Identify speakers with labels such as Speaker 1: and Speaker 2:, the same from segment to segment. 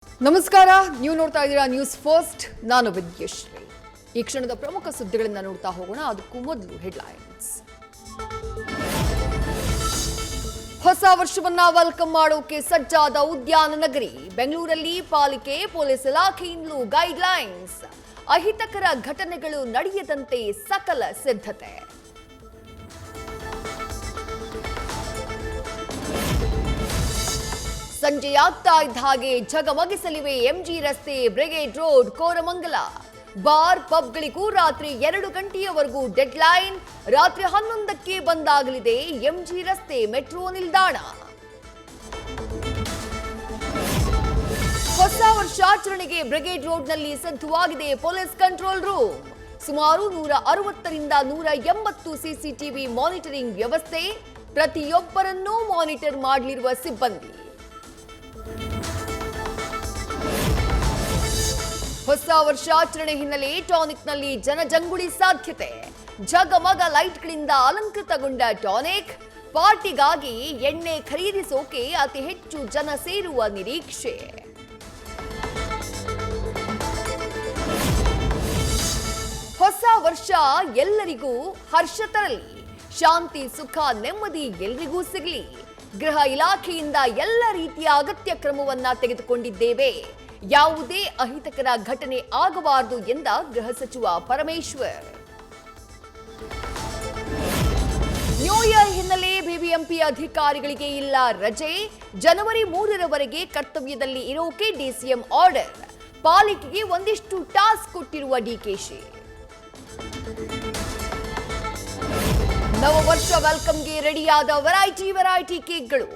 Speaker 1: ನಮಸ್ಕಾರ, ನೀವು ನೋಡ್ತಾ ಇದ್ದೀರಾ ನ್ಯೂಸ್ ಫಸ್ಟ್. ನಾನು ವಿದ್ಯಶ್ರೀ. ಈ ಕ್ಷಣದ ಪ್ರಮುಖ ಸುದ್ದಿಗಳನ್ನು ನೋಡ್ತಾ ಹೋಗೋಣ. ಅದಕ್ಕೂ ಮೊದಲು ಹೆಡ್ಲೈನ್ಸ್. ಹೊಸ ವರ್ಷವನ್ನ ವೆಲ್ಕಮ್ ಮಾಡೋಕೆ ಸಜ್ಜಾದ ಉದ್ಯಾನ ನಗರಿ. ಬೆಂಗಳೂರಲ್ಲಿ ಪಾಲಿಕೆ ಪೊಲೀಸ್ ಇಲಾಖೆಯಿಂದಲೂ ಗೈಡ್ಲೈನ್ಸ್. ಅಹಿತಕರ ಘಟನೆಗಳು ನಡೆಯದಂತೆ ಸಕಲ ಸಿದ್ಧತೆ. ಸಂಜೆಯಾಗ್ತಾ ಇದ್ದ ಹಾಗೆ ಝಗಮಗಿಸಲಿವೆ ಎಂಜಿ ರಸ್ತೆ, ಬ್ರಿಗೇಡ್ ರೋಡ್, ಕೋರಮಂಗಲ. ಬಾರ್ ಪಬ್ಗಳಿಗೂ ರಾತ್ರಿ 2 ಗಂಟೆಯವರೆಗೂ ಡೆಡ್ಲೈನ್. ರಾತ್ರಿ 11ಕ್ಕೆ ಬಂದಾಗಲಿದೆ ಎಂಜಿ ರಸ್ತೆ ಮೆಟ್ರೋ ನಿಲ್ದಾಣ. ಹೊಸ ವರ್ಷಾಚರಣೆಗೆ ಬ್ರಿಗೇಡ್ ರೋಡ್ನಲ್ಲಿ ಸಜ್ಜುವಾಗಿದೆ ಪೊಲೀಸ್ ಕಂಟ್ರೋಲ್ ರೂಮ್. ಸುಮಾರು 160ರಿಂದ 180 ಸಿಸಿಟಿವಿ ಮಾನಿಟರಿಂಗ್ ವ್ಯವಸ್ಥೆ. ಪ್ರತಿಯೊಬ್ಬರನ್ನೂ ಮಾನಿಟರ್ ಮಾಡಲಿರುವ ಸಿಬ್ಬಂದಿ. ಹೊಸ ವರ್ಷಾಚರಣೆ ಹಿನ್ನೆಲೆ ಟಾನಿಕ್ನಲ್ಲಿ ಜನಜಂಗುಳಿ ಸಾಧ್ಯತೆ. ಜಗಮಗ ಲೈಟ್ಗಳಿಂದ ಅಲಂಕೃತಗೊಂಡ ಟಾನಿಕ್. ಪಾರ್ಟಿಗಾಗಿ ಎಣ್ಣೆ ಖರೀದಿಸೋಕೆ ಅತಿ ಹೆಚ್ಚು ಜನ ಸೇರುವ ನಿರೀಕ್ಷೆ. ಹೊಸ ವರ್ಷ ಎಲ್ಲರಿಗೂ ಹರ್ಷ ತರಲಿ. ಶಾಂತಿ, ಸುಖ, ನೆಮ್ಮದಿ ಎಲ್ರಿಗೂ ಸಿಗಲಿ. ಗೃಹ ಇಲಾಖೆಯಿಂದ ಎಲ್ಲ ರೀತಿಯ ಅಗತ್ಯ ಕ್ರಮವನ್ನ ತೆಗೆದುಕೊಂಡಿದ್ದೇವೆ. ಯಾವುದೇ ಅಹಿತಕರ ಘಟನೆ ಆಗಬಾರದು ಎಂದ ಗೃಹ ಸಚಿವ ಪರಮೇಶ್ವರ್. ನ್ಯೂ ಇಯರ್ ಹಿನ್ನೆಲೆ ಬಿಬಿಎಂಪಿ ಅಧಿಕಾರಿಗಳಿಗೆ ಇಲ್ಲ ರಜೆ. ಜನವರಿ 3ರವರೆಗೆ ಕರ್ತವ್ಯದಲ್ಲಿ ಇರೋಕೆ ಡಿಸಿಎಂ ಆರ್ಡರ್. ಪಾಲಿಕೆಗೆ ಒಂದಿಷ್ಟು ಟಾಸ್ಕ್ ಕೊಟ್ಟಿರುವ ಡಿಕೆಶಿ. ನವವರ್ಷ ವೆಲ್ಕಮ್ಗೆ ರೆಡಿಯಾದ ವೆರೈಟಿ ಕೇಕ್ಗಳು.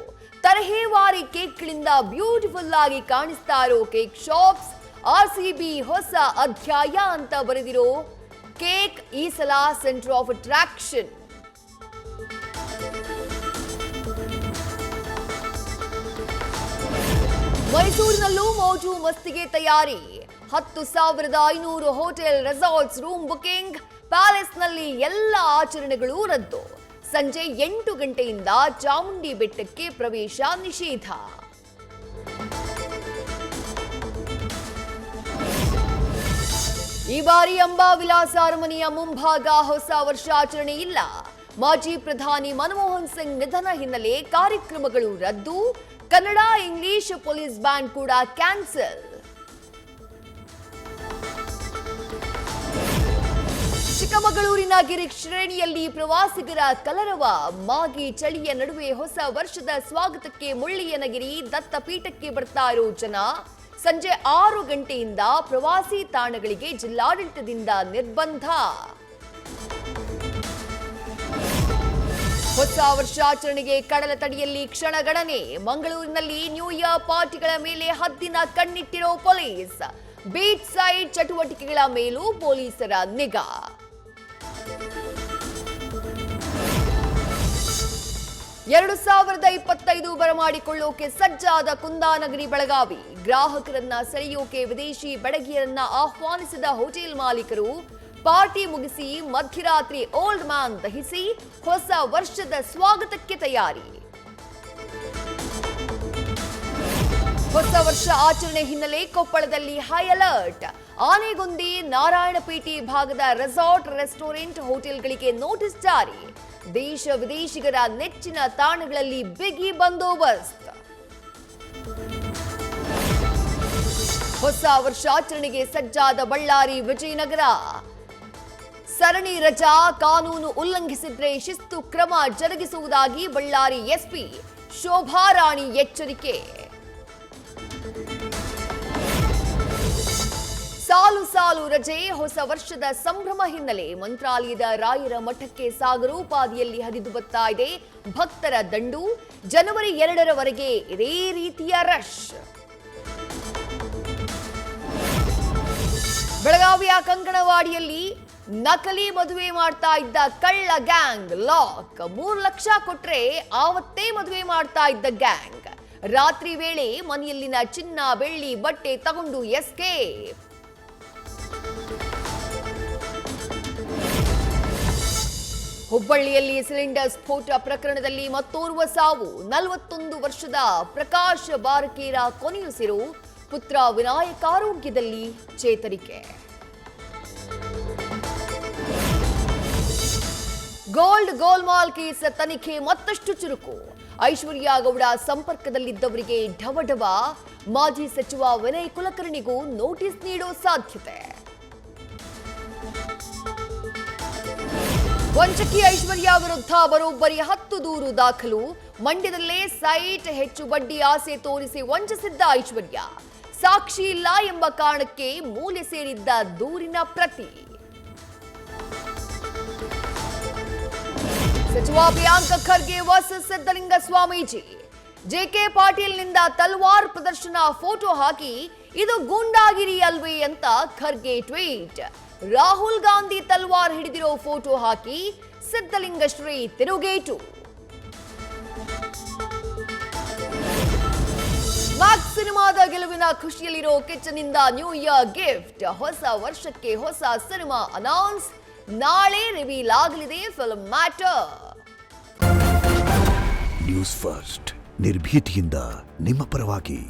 Speaker 1: ತರಹೇವಾರಿ ಕೇಕ್ಗಳಿಂದ ಬ್ಯೂಟಿಫುಲ್ ಆಗಿ ಕಾಣಿಸ್ತಾ ಇರೋ ಕೇಕ್ ಶಾಪ್ಸ್. ಆರ್ಸಿಬಿ ಹೊಸ ಅಧ್ಯಾಯ ಅಂತ ಬರೆದಿರೋ ಕೇಕ್ ಈ ಸಲ ಸೆಂಟರ್ ಆಫ್ ಅಟ್ರಾಕ್ಷನ್. ಮೈಸೂರಿನಲ್ಲೂ ಮೋಜು ಮಸ್ತಿಗೆ ತಯಾರಿ. 10,500 ಹೋಟೆಲ್ ರೆಸಾರ್ಟ್ಸ್ ರೂಮ್ ಬುಕಿಂಗ್. ಪ್ಯಾಲೇಸ್ನಲ್ಲಿ ಎಲ್ಲ ಆಚರಣೆಗಳು ರದ್ದು. ಸಂಜೆ 8 ಗಂಟೆಯಿಂದ ಚಾಮುಂಡಿ ಬೆಟ್ಟಕ್ಕೆ ಪ್ರವೇಶ ನಿಷೇಧ. ಈ ಬಾರಿ ಅಂಬಾವಿಲಾಸ ಅರಮನೆಯ ಮುಂಭಾಗ ಹೊಸ ವರ್ಷಾಚರಣೆ ಇಲ್ಲ. ಮಾಜಿ ಪ್ರಧಾನಿ ಮನಮೋಹನ್ ಸಿಂಗ್ ನಿಧನ ಹಿನ್ನೆಲೆ ಕಾರ್ಯಕ್ರಮಗಳು ರದ್ದು. ಕನ್ನಡ, ಇಂಗ್ಲಿಷ್ ಪೊಲೀಸ್ ಬ್ಯಾಂಡ್ ಕೂಡ ಕ್ಯಾನ್ಸಲ್. ಚಿಕ್ಕಮಗಳೂರಿನ ಗಿರಿ ಶ್ರೇಣಿಯಲ್ಲಿ ಪ್ರವಾಸಿಗರ ಕಲರವ. ಮಾಗಿ ಚಳಿಯ ನಡುವೆ ಹೊಸ ವರ್ಷದ ಸ್ವಾಗತಕ್ಕೆ ಮುಳ್ಳಿಯನಗಿರಿ ದತ್ತಪೀಠಕ್ಕೆ ಬರ್ತಾ ಇರೋ ಜನ. ಸಂಜೆ 6 ಗಂಟೆಯಿಂದ ಪ್ರವಾಸಿ ತಾಣಗಳಿಗೆ ಜಿಲ್ಲಾಡಳಿತದಿಂದ ನಿರ್ಬಂಧ. ಹೊಸ ವರ್ಷಾಚರಣೆಗೆ ಕಡಲ ತಡಿಯಲ್ಲಿ ಕ್ಷಣಗಣನೆ. ಮಂಗಳೂರಿನಲ್ಲಿ ನ್ಯೂ ಇಯರ್ ಪಾರ್ಟಿಗಳ ಮೇಲೆ ಹದ್ದಿನ ಕಣ್ಣಿಟ್ಟಿರೋ ಪೊಲೀಸ್. ಬೀಚ್ ಸೈಡ್ ಚಟುವಟಿಕೆಗಳ ಮೇಲೂ ಪೊಲೀಸರ ನಿಗಾ. ಎರಡು 2025 ಬರಮಾಡಿಕೊಳ್ಳೋಕೆ ಸಜ್ಜಾದ ಕುಂದಾನಗರಿ ಬೆಳಗಾವಿ. ಗ್ರಾಹಕರನ್ನ ಸೆಳೆಯೋಕೆ ವಿದೇಶಿ ಬೆಡಗಿಯರನ್ನ ಆಹ್ವಾನಿಸಿದ ಹೋಟೆಲ್ ಮಾಲೀಕರು. ಪಾರ್ಟಿ ಮುಗಿಸಿ ಮಧ್ಯರಾತ್ರಿ ಓಲ್ಡ್ ಮ್ಯಾನ್ ದಹಿಸಿ ಹೊಸ ವರ್ಷದ ಸ್ವಾಗತಕ್ಕೆ ತಯಾರಿ. ಹೊಸ ವರ್ಷ ಆಚರಣೆ ಹಿನ್ನೆಲೆ ಕೊಪ್ಪಳದಲ್ಲಿ ಹೈ ಅಲರ್ಟ್. ಆನೆಗೊಂದಿ, ನಾರಾಯಣಪೇಟೆ ಭಾಗದ ರೆಸಾರ್ಟ್, ರೆಸ್ಟೋರೆಂಟ್, ಹೋಟೆಲ್ಗಳಿಗೆ ನೋಟಿಸ್ ಜಾರಿ. ದೇಶ ವಿದೇಶಿಗರ ನೆಚ್ಚಿನ ತಾಣಗಳಲ್ಲಿ ಬಿಗಿ ಬಂದೋಬಸ್ತ್. ಹೊಸ ವರ್ಷಾಚರಣೆಗೆ ಸಜ್ಜಾದ ಬಳ್ಳಾರಿ, ವಿಜಯನಗರ. ಸರಣಿ ರಜಾ, ಕಾನೂನು ಉಲ್ಲಂಘಿಸಿದ್ರೆ ಶಿಸ್ತು ಕ್ರಮ ಜರುಗಿಸುವುದಾಗಿ ಬಳ್ಳಾರಿ ಎಸ್ಪಿ ಶೋಭಾರಾಣಿ ಎಚ್ಚರಿಕೆ. ಸಾಲು ರಜೆ, ಹೊಸ ವರ್ಷದ ಸಂಭ್ರಮ ಹಿನ್ನೆಲೆ ಮಂತ್ರಾಲಯದ ರಾಯರ ಮಠಕ್ಕೆ ಸಾಗರೋಪಾದಿಯಲ್ಲಿ ಹರಿದು ಬರ್ತಾ ಇದೆ ಭಕ್ತರ ದಂಡು. ಜನವರಿ 2ರವರೆಗೆ ಇದೇ ರೀತಿಯ ರಶ್. ಬೆಳಗಾವಿಯ ಕಂಕಣವಾಡಿಯಲ್ಲಿ ನಕಲಿ ಮದುವೆ ಮಾಡ್ತಾ ಇದ್ದ ಕಳ್ಳ ಗ್ಯಾಂಗ್ ಲಾಕ್. 3 ಲಕ್ಷ ಕೊಟ್ರೆ ಆವತ್ತೇ ಮದುವೆ ಮಾಡ್ತಾ ಇದ್ದ ಗ್ಯಾಂಗ್. ರಾತ್ರಿ ವೇಳೆ ಮನೆಯಲ್ಲಿನ ಚಿನ್ನ, ಬೆಳ್ಳಿ, ಬಟ್ಟೆ ತಗೊಂಡು ಎಸ್ಕೇಪ್. ಹುಬ್ಬಳ್ಳಿಯಲ್ಲಿ ಸಿಲಿಂಡರ್ ಸ್ಫೋಟ ಪ್ರಕರಣದಲ್ಲಿ ಮತ್ತೋರ್ವ ಸಾವು. 41 ವರ್ಷದ ಪ್ರಕಾಶ್ ಬಾರಕೇರ ಕೊನೆಯುಸಿರು. ಪುತ್ರ ವಿನಾಯಕ್ ಆರೋಗ್ಯದಲ್ಲಿ ಚೇತರಿಕೆ. ಗೋಲ್ಮಾಲ್ ಕೇಸ್ ತನಿಖೆ ಮತ್ತಷ್ಟು ಚುರುಕು. ಐಶ್ವರ್ಯ ಗೌಡ ಸಂಪರ್ಕದಲ್ಲಿದ್ದವರಿಗೆ ಢವಢವ. ಮಾಜಿ ಸಚಿವ ವಿನಯ್ ಕುಲಕರ್ಣಿಗೂ ನೋಟಿಸ್ ನೀಡೋ ಸಾಧ್ಯತೆ. ವಂಚಕಿ ಐಶ್ವರ್ಯ ವಿರುದ್ಧ ಬರೋಬ್ಬರಿ 10 ದೂರು ದಾಖಲು. ಮಂಡ್ಯದಲ್ಲೇ ಸೈಟ್ ಹೆಚ್ಚು ಬಡ್ಡಿ ಆಸೆ ತೋರಿಸಿ ವಂಚಿಸಿದ್ದ ಐಶ್ವರ್ಯ. ಸಾಕ್ಷಿ ಇಲ್ಲ ಎಂಬ ಕಾರಣಕ್ಕೆ ಮೂಲೆ ಸೇರಿದ್ದ ದೂರಿನ ಪ್ರತಿ. ಸಚಿವ ಪ್ರಿಯಾಂಕ ಖರ್ಗೆ ವರ್ಸಸ್ ಸಿದ್ದಲಿಂಗ ಸ್ವಾಮೀಜಿ. ಜೆಕೆ ಪಾಟೀಲ್ನಿಂದ ತಲ್ವಾರ್ ಪ್ರದರ್ಶನ ಫೋಟೋ ಹಾಕಿ ಇದು ಗೂಂಡಾಗಿರಿ ಅಲ್ವೇ ಅಂತ ಖರ್ಗೆ ಟ್ವೀಟ್. ರಾಹುಲ್ ಗಾಂಧಿ ತಲ್ವಾರ್ ಹಿಡಿದಿರೋ ಫೋಟೋ ಹಾಕಿ ಸಿದ್ದಲಿಂಗ ಶ್ರೀ ತಿರುಗೇಟು. ಮ್ಯಾಕ್ಸ್ ಸಿನಿಮಾದ ಗೆಲುವಿನ ಖುಷಿಯಲ್ಲಿರೋ ಕಿಚ್ಚನಿಂದ ನ್ಯೂ ಇಯರ್ ಗಿಫ್ಟ್. ಹೊಸ ವರ್ಷಕ್ಕೆ ಹೊಸ ಸಿನಿಮಾ ಅನೌನ್ಸ್. ನಾಳೆ ರಿವೀಲ್ ಆಗಲಿದೆ ಫಿಲ್ಮ್ ಮ್ಯಾಟರ್.
Speaker 2: ನ್ಯೂಸ್ ಫಸ್ಟ್ ನಿರ್ಭೀತಿಯಿಂದ ನಿಮ್ಮ ಪರವಾಗಿ.